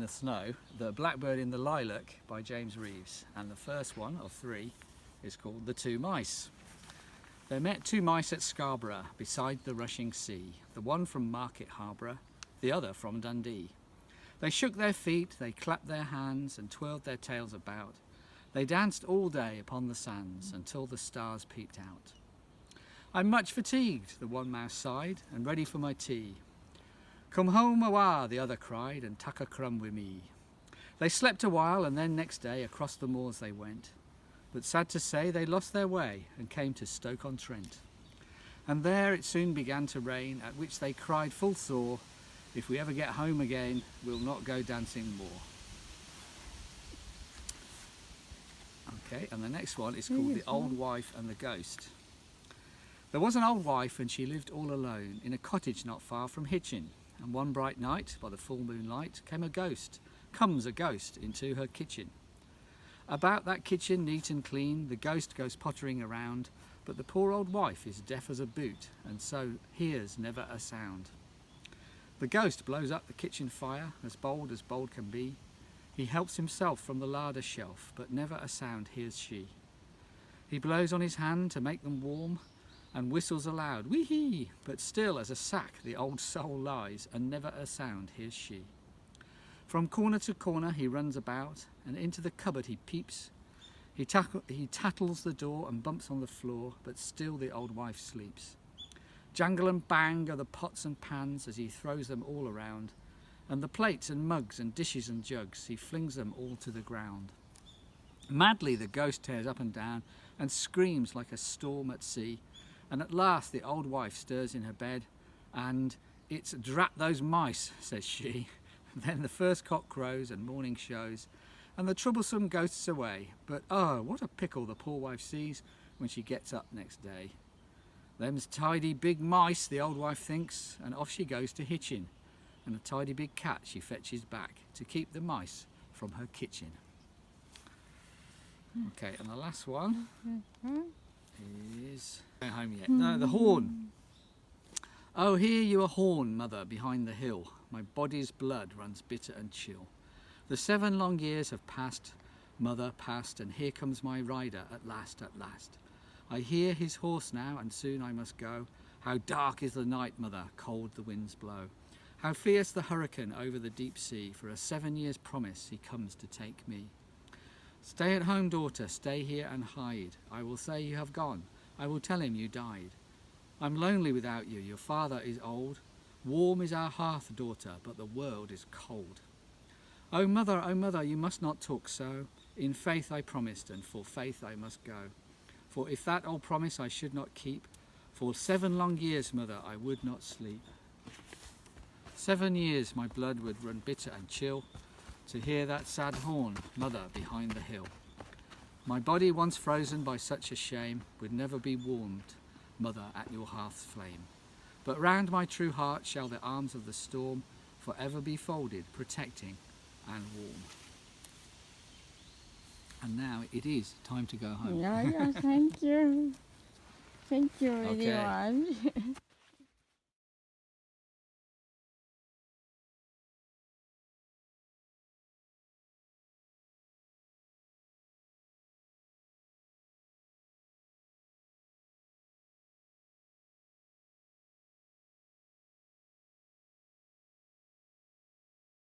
the Snow, The Blackbird in the Lilac by James Reeves, and the first one of three is called The Two Mice. There met two mice at Scarborough beside the rushing sea, the one from Market Harbour, the other from Dundee. They shook their feet, they clapped their hands and twirled their tails about. They danced all day upon the sands until the stars peeped out. I'm much fatigued, the one mouse sighed, and ready for my tea. Come home awa, the other cried, and tuck a crumb with me. They slept a while, and then next day across the moors they went. But sad to say, they lost their way and came to Stoke-on-Trent. And there it soon began to rain, at which they cried full sore, if we ever get home again, we'll not go dancing more. Okay, and the next one is called The Old Wife and the Ghost. There was an old wife and she lived all alone in a cottage not far from Hitchin. And one bright night, by the full moonlight, comes a ghost into her kitchen. About that kitchen, neat and clean, the ghost goes pottering around, but the poor old wife is deaf as a boot, and so hears never a sound. The ghost blows up the kitchen fire, as bold can be. He helps himself from the larder shelf, but never a sound hears she. He blows on his hand to make them warm, and whistles aloud, wee-hee, but still as a sack the old soul lies, and never a sound hears she. From corner to corner he runs about, and into the cupboard he peeps. He tattles the door and bumps on the floor, but still the old wife sleeps. Jangle and bang are the pots and pans as he throws them all around, and the plates and mugs and dishes and jugs, he flings them all to the ground. Madly the ghost tears up and down, and screams like a storm at sea, and at last the old wife stirs in her bed, and "It's drat those mice," says she. Then the first cock crows and morning shows, and the troublesome ghost's away. But oh, what a pickle the poor wife sees when she gets up next day. Them's tidy big mice, the old wife thinks, and off she goes to Hitchin, and a tidy big cat she fetches back to keep the mice from her kitchen. Okay, and the last one is going home yet. No, the horn. Oh, hear you a horn, mother, behind the hill. My body's blood runs bitter and chill. The 7 long years have passed, mother, passed, and here comes my rider at last, at last. I hear his horse now, and soon I must go. How dark is the night, mother, cold the winds blow. How fierce the hurricane over the deep sea, for a 7 years' promise he comes to take me. Stay at home, daughter, stay here and hide. I will say you have gone, I will tell him you died. I'm lonely without you, your father is old. Warm is our hearth, daughter, but the world is cold. Oh mother, you must not talk so. In faith I promised, and for faith I must go. For if that old promise I should not keep, for 7 long years, mother, I would not sleep. 7 years my blood would run bitter and chill, to hear that sad horn, mother, behind the hill. My body once frozen by such a shame would never be warmed, mother, at your hearth's flame. But round my true heart shall the arms of the storm forever be folded, protecting and warm. And now it is time to go home. Yeah, thank you. Thank you very much.